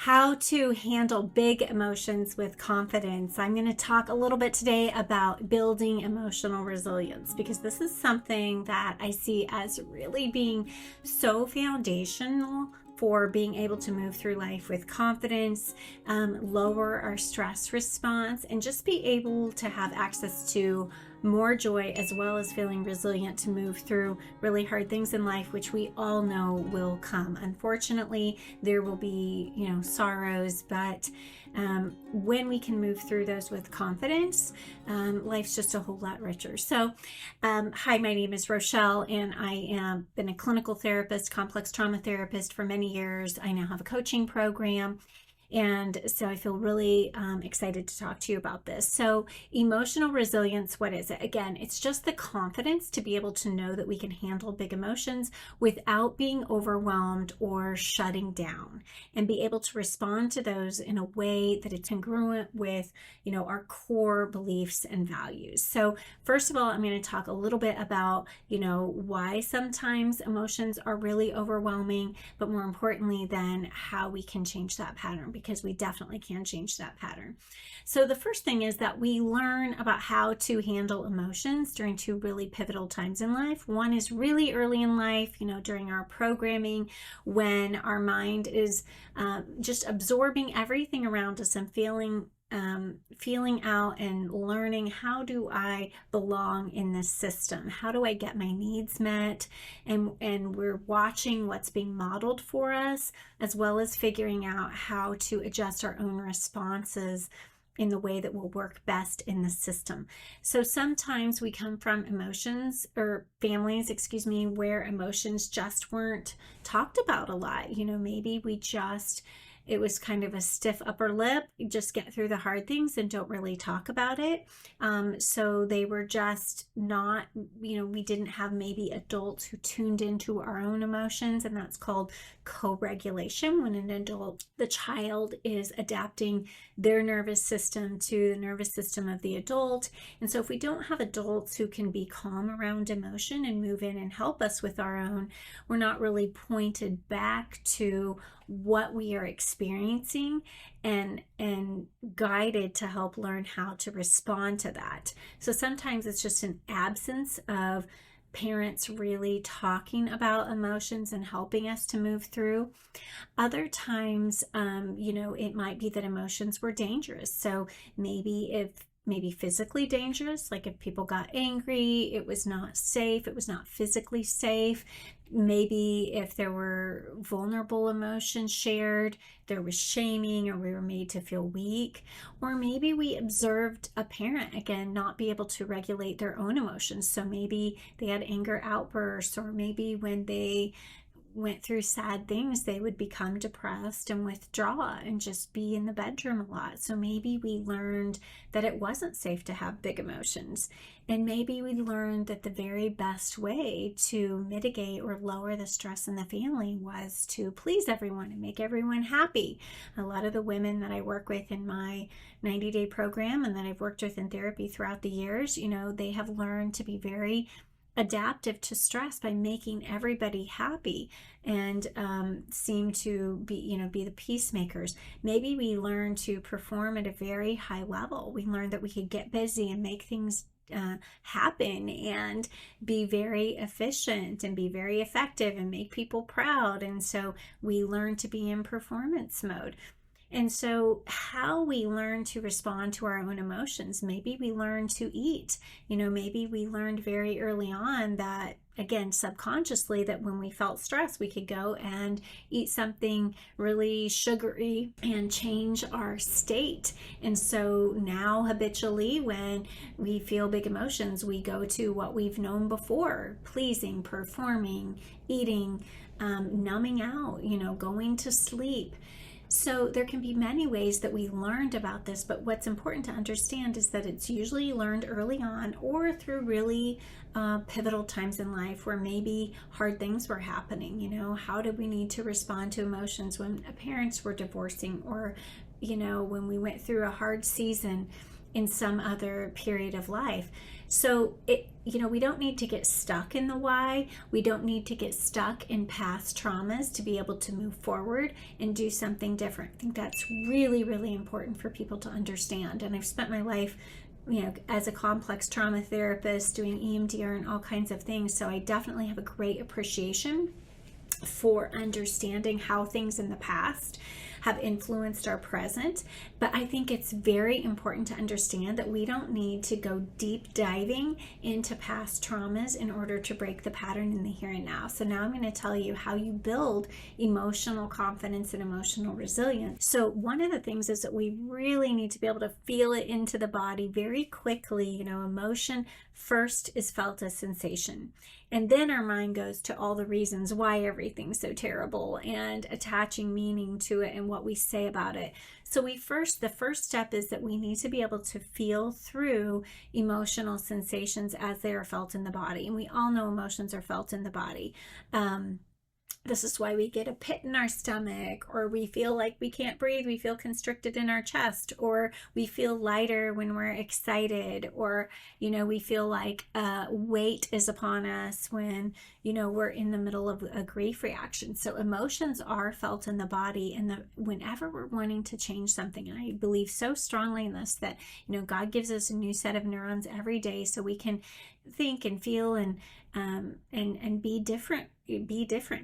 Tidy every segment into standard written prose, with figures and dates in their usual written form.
How to handle big emotions with confidence. I'm going to talk a little bit today about building emotional resilience because this is something that I see as really being so foundational for being able to move through life with confidence, lower our stress response, and just be able to have access to more joy as well as feeling resilient to move through really hard things in life, which we all know will come. Unfortunately, there will be, sorrows, but when we can move through those with confidence, life's just a whole lot richer. So, hi, my name is Rochelle, and I have been a clinical therapist, complex trauma therapist for many years. I now have a coaching program. And so I feel really excited to talk to you about this. So emotional resilience, what is it? Again, it's just the confidence to be able to know that we can handle big emotions without being overwhelmed or shutting down, and be able to respond to those in a way that it's congruent with, our core beliefs and values. So first of all, I'm going to talk a little bit about, why sometimes emotions are really overwhelming, but more importantly, then how we can change that pattern, because we definitely can change that pattern. So the first thing is that we learn about how to handle emotions during two really pivotal times in life. One is really early in life, during our programming, when our mind is just absorbing everything around us and feeling out and learning, how do I belong in this system? How do I get my needs met? And we're watching what's being modeled for us, as well as figuring out how to adjust our own responses in the way that will work best in the system. So sometimes we come from emotions or families, where emotions just weren't talked about a lot. Maybe it was kind of a stiff upper lip. You just get through the hard things and don't really talk about it. So they were just not, we didn't have maybe adults who tuned into our own emotions, and that's called co-regulation. When the child is adapting their nervous system to the nervous system of the adult. And so if we don't have adults who can be calm around emotion and move in and help us with our own, we're not really pointed back to what we are experiencing and guided to help learn how to respond to that. So sometimes it's just an absence of parents really talking about emotions and helping us to move through. Other times, it might be that emotions were dangerous. So maybe physically dangerous, like if people got angry, it was not safe, it was not physically safe. Maybe if there were vulnerable emotions shared, there was shaming, or we were made to feel weak. Or maybe we observed a parent, again, not be able to regulate their own emotions. So maybe they had anger outbursts, or maybe when they went through sad things, they would become depressed and withdraw and just be in the bedroom a lot. So maybe we learned that it wasn't safe to have big emotions. And maybe we learned that the very best way to mitigate or lower the stress in the family was to please everyone and make everyone happy. A lot of the women that I work with in my 90-day program and that I've worked with in therapy throughout the years, they have learned to be very adaptive to stress by making everybody happy and seem to be the peacemakers. Maybe we learn to perform at a very high level. We learned that we could get busy and make things happen and be very efficient and be very effective and make people proud. And so we learn to be in performance mode. And so how we learn to respond to our own emotions, maybe we learn to eat, maybe we learned very early on that, again, subconsciously, that when we felt stress, we could go and eat something really sugary and change our state. And so now habitually, when we feel big emotions, we go to what we've known before: pleasing, performing, eating, numbing out, going to sleep. So there can be many ways that we learned about this, but what's important to understand is that it's usually learned early on or through really pivotal times in life where maybe hard things were happening. How did we need to respond to emotions when parents were divorcing, or when we went through a hard season in some other period of life. So we don't need to get stuck in the why. We don't need to get stuck in past traumas to be able to move forward and do something different. I think that's really, really important for people to understand. And I've spent my life, as a complex trauma therapist, doing EMDR and all kinds of things. So I definitely have a great appreciation for understanding how things in the past have influenced our present. But I think it's very important to understand that we don't need to go deep diving into past traumas in order to break the pattern in the here and now. So now I'm going to tell you how you build emotional confidence and emotional resilience. So one of the things is that we really need to be able to feel it into the body very quickly. Emotion first is felt as sensation. And then our mind goes to all the reasons why everything's so terrible and attaching meaning to it and what we say about it. So the first step is that we need to be able to feel through emotional sensations as they are felt in the body. And we all know emotions are felt in the body. This is why we get a pit in our stomach, or we feel like we can't breathe, we feel constricted in our chest, or we feel lighter when we're excited, or, we feel like weight is upon us when, we're in the middle of a grief reaction. So emotions are felt in the body, and whenever we're wanting to change something, and I believe so strongly in this, that, God gives us a new set of neurons every day so we can think and feel and be different,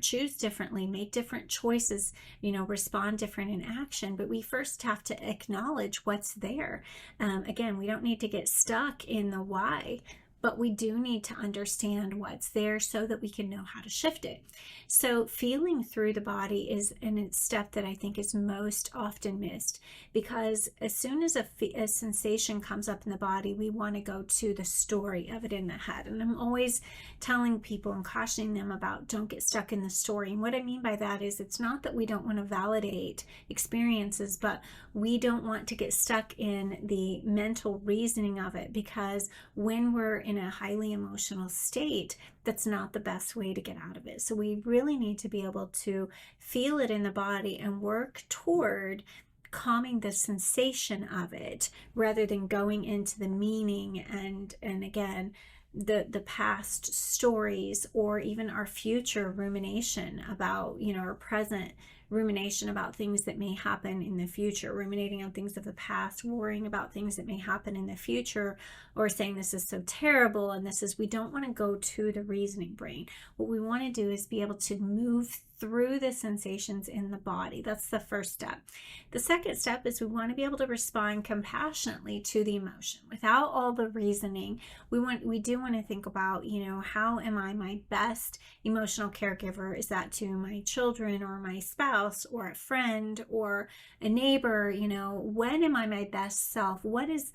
choose differently, make different choices, respond different in action. But we first have to acknowledge what's there. Again, we don't need to get stuck in the why, but we do need to understand what's there so that we can know how to shift it. So feeling through the body is a step that I think is most often missed, because as soon as a sensation comes up in the body, we want to go to the story of it in the head. And I'm always telling people and cautioning them about, don't get stuck in the story. And what I mean by that is, it's not that we don't want to validate experiences, but we don't want to get stuck in the mental reasoning of it, because when we're in a highly emotional state, that's not the best way to get out of it. So we really need to be able to feel it in the body and work toward calming the sensation of it, rather than going into the meaning and again, the past stories, or even our future rumination about, our present rumination about things that may happen in the future, ruminating on things of the past, worrying about things that may happen in the future, or saying this is so terrible. And we don't want to go to the reasoning brain. What we want to do is be able to move through the sensations in the body. That's the first step. The second step is we want to be able to respond compassionately to the emotion without all the reasoning. We do want to think about, how am I my best emotional caregiver? Is that to my children or my spouse or a friend or a neighbor? When am I my best self? What is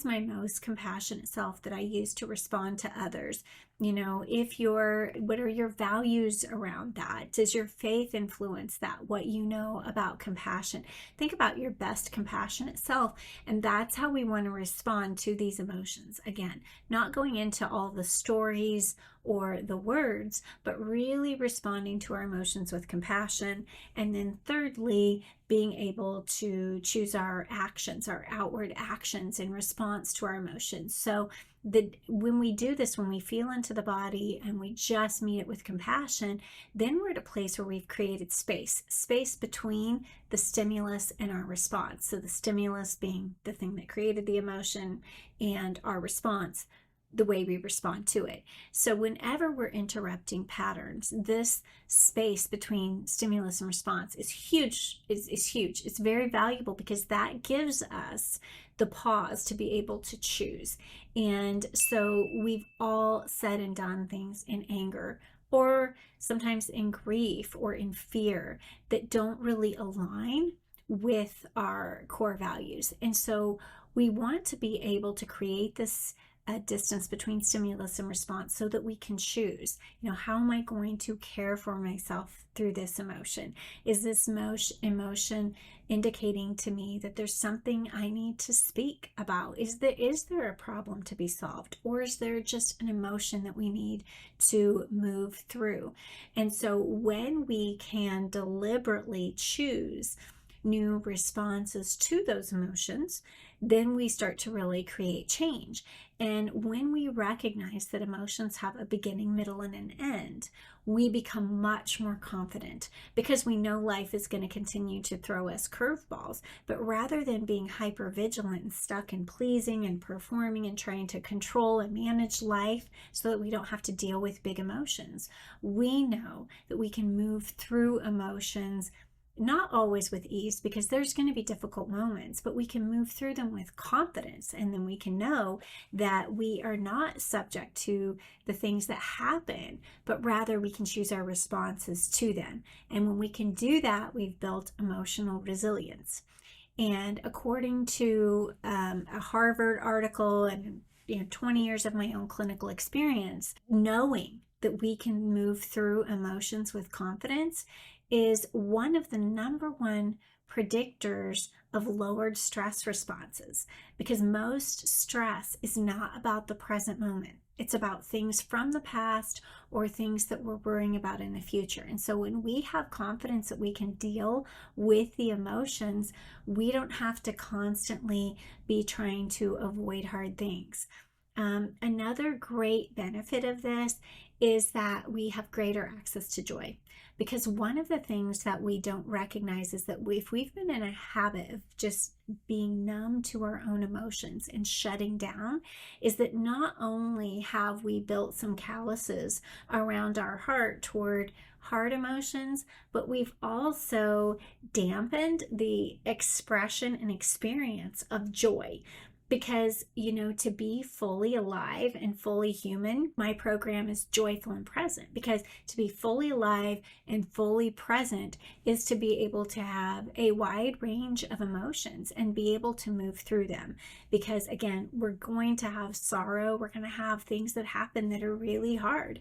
my most compassionate self that I use to respond to others? What are your values around that? Does your faith influence that? What you know about compassion? Think about your best compassionate self. And that's how we want to respond to these emotions. Again, not going into all the stories or the words, but really responding to our emotions with compassion. And then thirdly, being able to choose our actions, our outward actions in response to our emotions. So when we do this, when we feel into the body and we just meet it with compassion, then we're at a place where we've created space between the stimulus and our response. So the stimulus being the thing that created the emotion, and our response, the way we respond to it. So whenever we're interrupting patterns, this space between stimulus and response is huge. Is huge. It's very valuable, because that gives us the pause to be able to choose. And so we've all said and done things in anger, or sometimes in grief or in fear, that don't really align with our core values. And so we want to be able to create this distance between stimulus and response so that we can choose, how am I going to care for myself through this emotion? Is this emotion indicating to me that there's something I need to speak about? Is there a problem to be solved? Or is there just an emotion that we need to move through? And so when we can deliberately choose new responses to those emotions, then we start to really create change. And when we recognize that emotions have a beginning, middle, and an end, we become much more confident because we know life is going to continue to throw us curveballs. But rather than being hyper vigilant and stuck in pleasing and performing and trying to control and manage life so that we don't have to deal with big emotions, we know that we can move through emotions, not always with ease, because there's going to be difficult moments, but we can move through them with confidence. And then we can know that we are not subject to the things that happen, but rather we can choose our responses to them. And when we can do that, we've built emotional resilience. And according to a Harvard article and 20 years of my own clinical experience, knowing that we can move through emotions with confidence is one of the number one predictors of lowered stress responses, because most stress is not about the present moment. It's about things from the past or things that we're worrying about in the future. And so when we have confidence that we can deal with the emotions, we don't have to constantly be trying to avoid hard things. Another great benefit of this is that we have greater access to joy. Because one of the things that we don't recognize is that if we've been in a habit of just being numb to our own emotions and shutting down, is that not only have we built some calluses around our heart toward hard emotions, but we've also dampened the expression and experience of joy. Because, to be fully alive and fully human, my program is joyful and present. Because to be fully alive and fully present is to be able to have a wide range of emotions and be able to move through them. Because again, we're going to have sorrow, we're going to have things that happen that are really hard.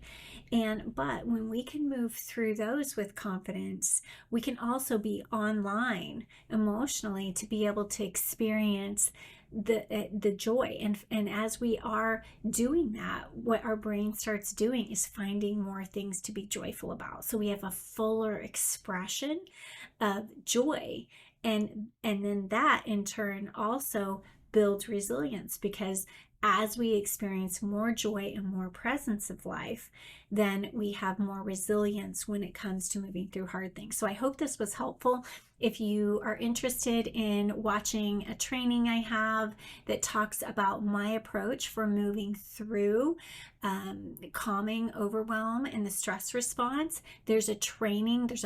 But when we can move through those with confidence, we can also be online emotionally to be able to experience the joy. And as we are doing that, what our brain starts doing is finding more things to be joyful about. So we have a fuller expression of joy, and then that in turn also builds resilience, because as we experience more joy and more presence of life, then we have more resilience when it comes to moving through hard things. So I hope this was helpful. If you are interested in watching a training I have that talks about my approach for moving through calming overwhelm and the stress response, there's a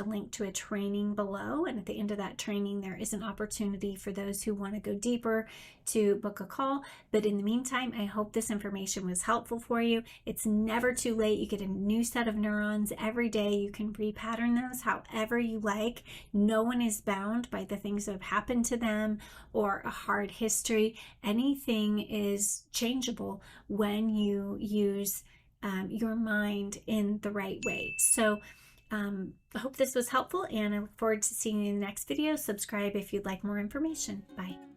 link to a training below. And at the end of that training, there is an opportunity for those who want to go deeper to book a call. But in the meantime, I hope this information was helpful for you. It's never too late. You get a new set of neurons every day. You can repattern those however you like. No one is bound by the things that have happened to them or a hard history. Anything is changeable when you use your mind in the right way. So I hope this was helpful, and I look forward to seeing you in the next video. Subscribe if you'd like more information. Bye.